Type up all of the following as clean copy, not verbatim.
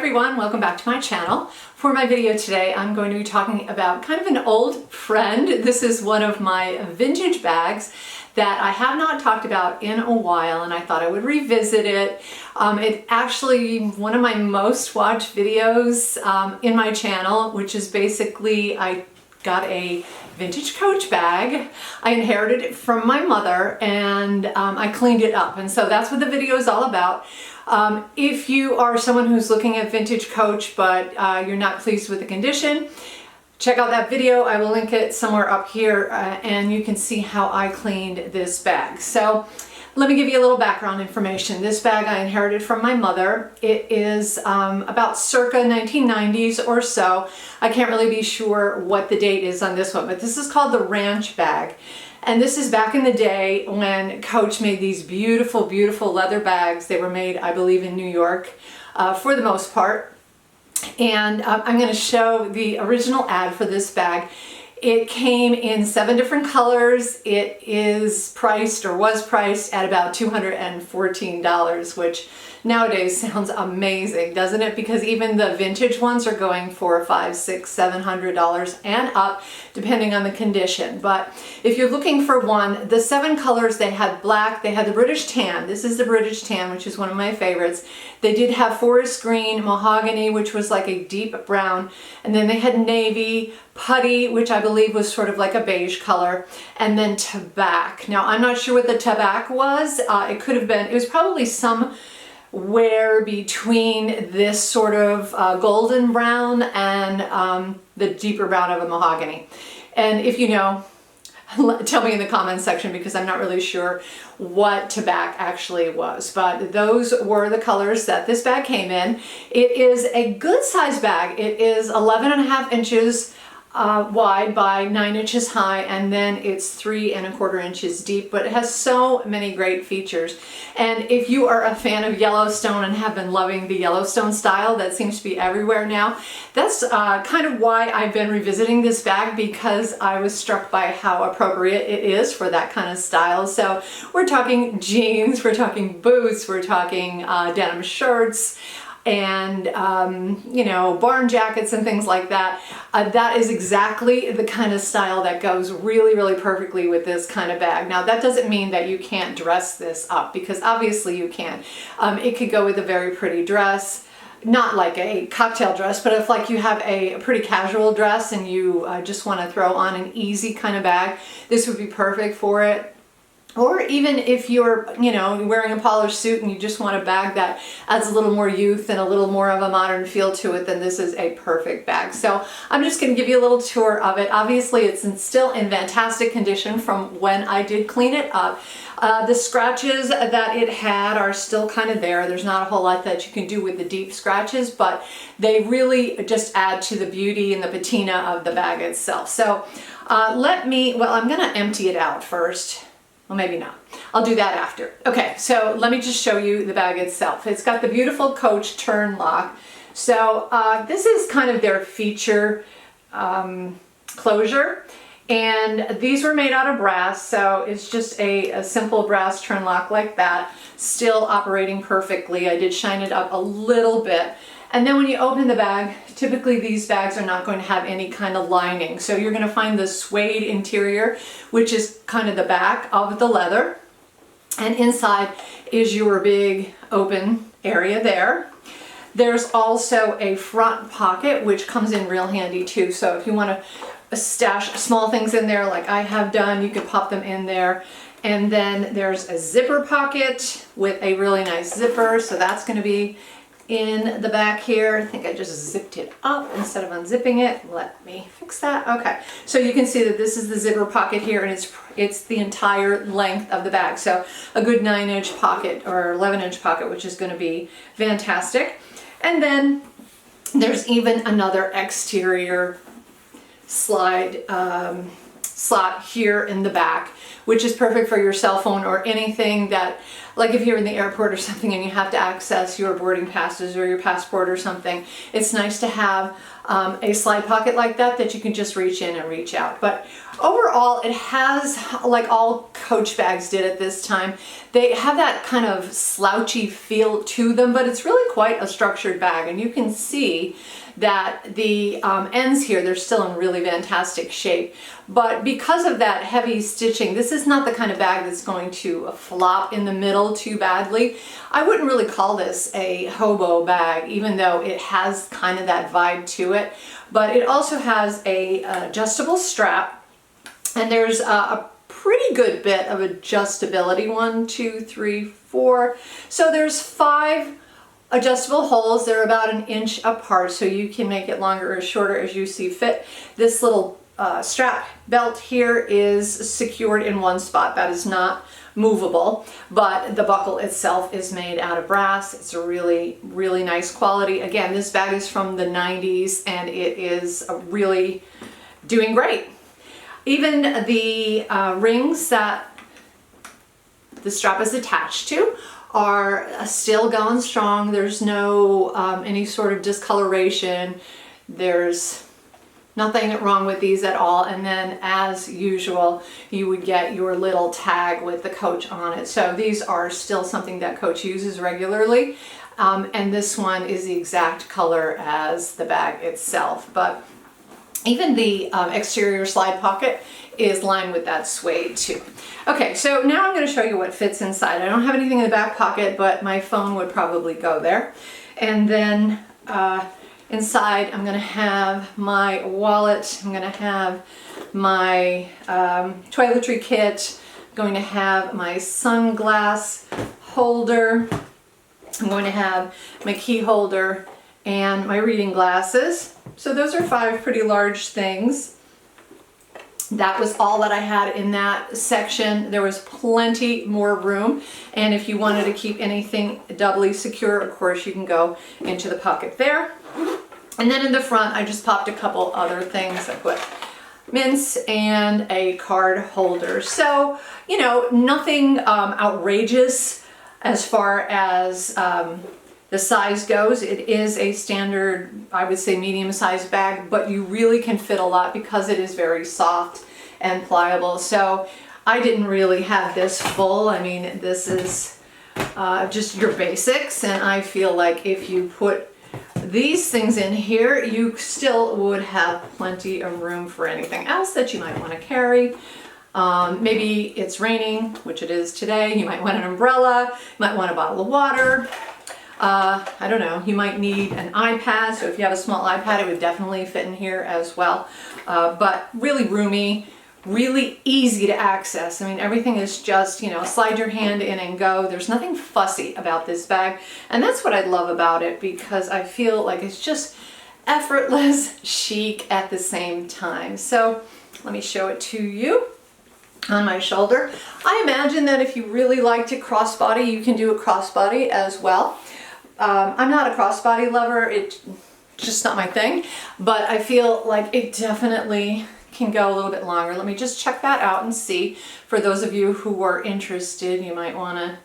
everyone, welcome back to my channel. For my video today, I'm going to be talking about kind of an old friend. This is one of my vintage bags that I have not talked about in a while, and I thought I would revisit it. It's actually one of my most watched videos in my channel, which is basically I got a vintage Coach bag. I inherited it from my mother, and I cleaned it up, and so that's what the video is all about. If you are someone who's looking at vintage Coach but you're not pleased with the condition, check out that video. I will link it somewhere up here and you can see how I cleaned this bag. So let me give you a little background information. This bag I inherited from my mother. It is about circa 1990s or so. I can't really be sure what the date is on this one, but this is called the Ranch bag. And this is back in the day when Coach made these beautiful, beautiful leather bags. They were made, I believe, in New York for the most part. And I'm going to show the original ad for this bag. It came in 7 different colors. It is priced, or was priced, at about $214, which nowadays sounds amazing, doesn't it? Because even the vintage ones are going for $500, $600, $700 and up, depending on the condition. But if you're looking for one, the 7 colors, they had black, they had the British tan. This is the British tan, which is one of my favorites. They did have forest green, mahogany, which was like a deep brown, and then they had navy, putty, which I believe was sort of like a beige color, and then tabac. Now, I'm not sure what the tabac was. It could have been, it was probably somewhere between this sort of golden brown and the deeper brown of a mahogany. And if you know, tell me in the comments section, because I'm not really sure what tabac actually was, but those were the colors that this bag came in. It is a good size bag. It is 11.5 inches wide by 9 inches high, and then it's 3¼ inches deep, but it has so many great features. And if you are a fan of Yellowstone and have been loving the Yellowstone style that seems to be everywhere now, that's kind of why I've been revisiting this bag, because I was struck by how appropriate it is for that kind of style. So we're talking jeans, we're talking boots, we're talking denim shirts, and you know, barn jackets and things like that. That is exactly the kind of style that goes really, really perfectly with this kind of bag. Now, that doesn't mean that you can't dress this up, because obviously you can. It could go with a very pretty dress, not like a cocktail dress, but if like you have a pretty casual dress and you just want to throw on an easy kind of bag, this would be perfect for it. Or even if you're, you know, wearing a polished suit and you just want a bag that adds a little more youth and a little more of a modern feel to it, then this is a perfect bag. So I'm just going to give you a little tour of it. Obviously, it's still in fantastic condition from when I did clean it up. The scratches that it had are still kind of there. There's not a whole lot that you can do with the deep scratches, but they really just add to the beauty and the patina of the bag itself. So I'm going to empty it out first. Well, maybe not. I'll do that after. Okay, so let me just show you the bag itself. It's got the beautiful Coach turn lock. So this is kind of their feature closure. And these were made out of brass, so it's just a simple brass turn lock like that, still operating perfectly. I did shine it up a little bit. And then when you open the bag, typically these bags are not going to have any kind of lining. So you're going to find the suede interior, which is kind of the back of the leather. And inside is your big open area there. There's also a front pocket, which comes in real handy too. So if you want to stash small things in there like I have done, you can pop them in there. And then there's a zipper pocket with a really nice zipper. So that's going to be in the back here. I think I just zipped it up instead of unzipping it. Let me fix that. Okay, so you can see that this is the zipper pocket here, and it's the entire length of the bag. So a good 9-inch pocket or 11-inch pocket, which is going to be fantastic. And then there's even another exterior slide slot here in the back, which is perfect for your cell phone or anything that, like if you're in the airport or something and you have to access your boarding passes or your passport or something, it's nice to have a slide pocket like that you can just reach in and reach out. But overall, it has, like all Coach bags did at this time, they have that kind of slouchy feel to them, but it's really quite a structured bag. And you can see that the ends here, they're still in really fantastic shape. But because of that heavy stitching, this is not the kind of bag that's going to flop in the middle too badly. I wouldn't really call this a hobo bag, even though it has kind of that vibe to it. But it also has a adjustable strap, and there's a pretty good bit of adjustability. 1, 2, 3, 4. So there's 5 adjustable holes. They're about 1 inch apart, so you can make it longer or shorter as you see fit. This little strap belt here is secured in one spot. That is not movable, but the buckle itself is made out of brass. It's a really, really nice quality. Again, this bag is from the 90s and it is really doing great. Even the rings that the strap is attached to are still going strong. There's no any sort of discoloration. There's nothing wrong with these at all. And then as usual, you would get your little tag with the Coach on it. So these are still something that Coach uses regularly. And this one is the exact color as the bag itself. But even the exterior slide pocket is lined with that suede too. Okay, so now I'm going to show you what fits inside. I don't have anything in the back pocket, but my phone would probably go there. And then inside I'm going to have my wallet, I'm going to have my toiletry kit, I'm going to have my sunglass holder, I'm going to have my key holder and my reading glasses. So those are 5 pretty large things. That was all that I had in that section. There was plenty more room, and if you wanted to keep anything doubly secure, of course, you can go into the pocket there. And then in the front, I just popped a couple other things. I put mints and a card holder. So, you know, nothing outrageous as far as the size goes. It is a standard, I would say, medium-sized bag, but you really can fit a lot because it is very soft and pliable. So I didn't really have this full. I mean, this is just your basics, and I feel like if you put these things in here, you still would have plenty of room for anything else that you might want to carry. Maybe it's raining, which it is today. You might want an umbrella, you might want a bottle of water. I don't know, you might need an iPad, so if you have a small iPad, it would definitely fit in here as well. But really roomy, really easy to access. I mean, everything is just, you know, slide your hand in and go. There's nothing fussy about this bag, and that's what I love about it, because I feel like it's just effortless, chic at the same time. So let me show it to you on my shoulder. I imagine that if you really like to crossbody, you can do a crossbody as well. I'm not a crossbody lover, it's just not my thing, but I feel like it definitely can go a little bit longer. Let me just check that out and see. For those of you who are interested, you might want to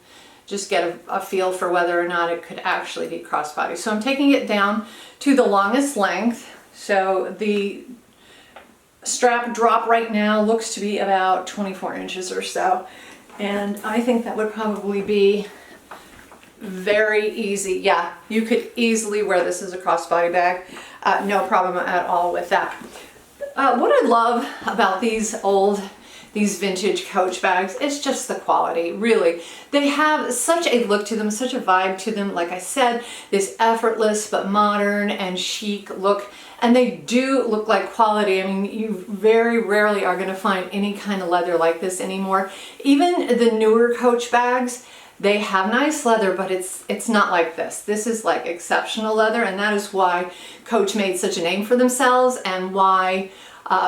just get a feel for whether or not it could actually be crossbody. So I'm taking it down to the longest length. So the strap drop right now looks to be about 24 inches or so. And I think that would probably be very easy. Yeah, you could easily wear this as a crossbody bag. No problem at all with that. What I love about these vintage Coach bags is just the quality, really. They have such a look to them, such a vibe to them. Like I said, this effortless but modern and chic look, and they do look like quality. I mean, you very rarely are going to find any kind of leather like this anymore. Even the newer Coach bags, they have nice leather, but it's not like this. This is like exceptional leather, and that is why Coach made such a name for themselves, and why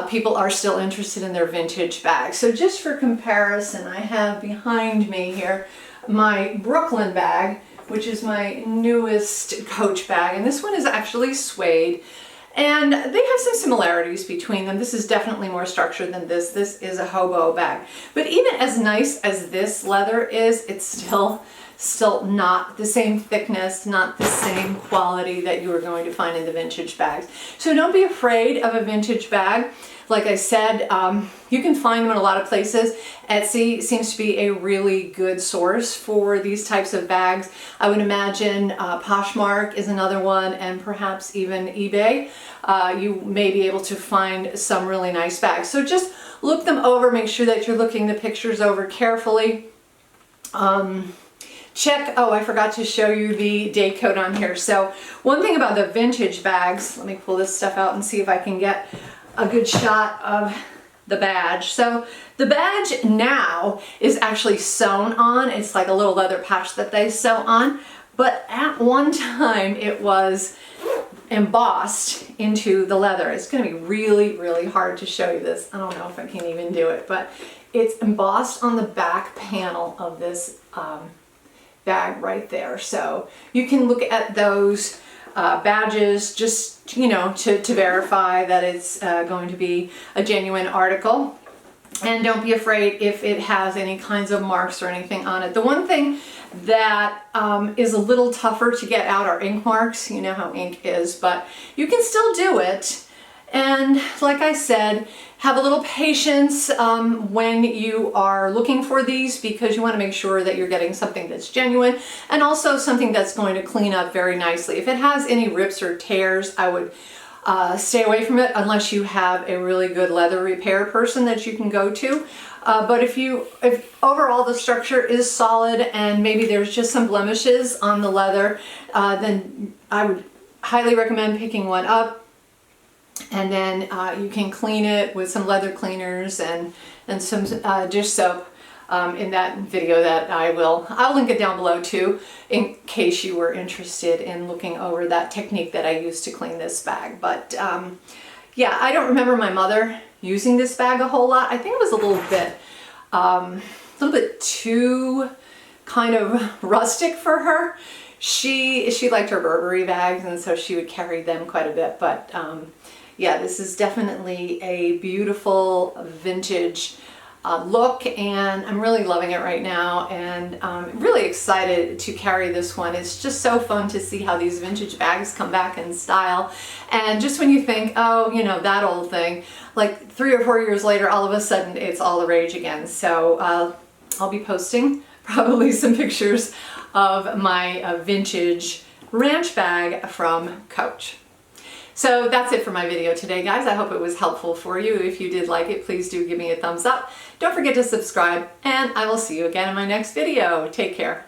people are still interested in their vintage bags. So just for comparison, I have behind me here my Brooklyn bag, which is my newest Coach bag, and this one is actually suede. And they have some similarities between them. This is definitely more structured than this. This is a hobo bag. But even as nice as this leather is, it's still not the same thickness, not the same quality that you are going to find in the vintage bags. So don't be afraid of a vintage bag. Like I said, you can find them in a lot of places. Etsy seems to be a really good source for these types of bags. I would imagine Poshmark is another one, and perhaps even eBay. You may be able to find some really nice bags. So just look them over, make sure that you're looking the pictures over carefully. Oh, I forgot to show you the date code on here. So one thing about the vintage bags, let me pull this stuff out and see if I can get a good shot of the badge. So the badge now is actually sewn on. It's like a little leather patch that they sew on. But at one time it was embossed into the leather. It's going to be really, really hard to show you this. I don't know if I can even do it, but it's embossed on the back panel of this bag right there. So you can look at those badges just, you know, to verify that it's going to be a genuine article. And don't be afraid if it has any kinds of marks or anything on it. The one thing that is a little tougher to get out are ink marks. You know how ink is, but you can still do it. And like I said, have a little patience when you are looking for these, because you want to make sure that you're getting something that's genuine and also something that's going to clean up very nicely. If it has any rips or tears, I would stay away from it unless you have a really good leather repair person that you can go to. But if overall the structure is solid and maybe there's just some blemishes on the leather, then I would highly recommend picking one up. And then you can clean it with some leather cleaners and some dish soap in that video that I'll link it down below too, in case you were interested in looking over that technique that I used to clean this bag. But yeah, I don't remember my mother using this bag a whole lot. I think it was a little bit too kind of rustic for her. She liked her Burberry bags, and so she would carry them quite a bit. But yeah, this is definitely a beautiful vintage look, and I'm really loving it right now, and I'm really excited to carry this one. It's just so fun to see how these vintage bags come back in style. And just when you think, oh, you know, that old thing, like 3 or 4 years later, all of a sudden it's all the rage again. So I'll be posting probably some pictures of my vintage ranch bag from Coach. So that's it for my video today, guys. I hope it was helpful for you. If you did like it, please do give me a thumbs up. Don't forget to subscribe, and I will see you again in my next video. Take care.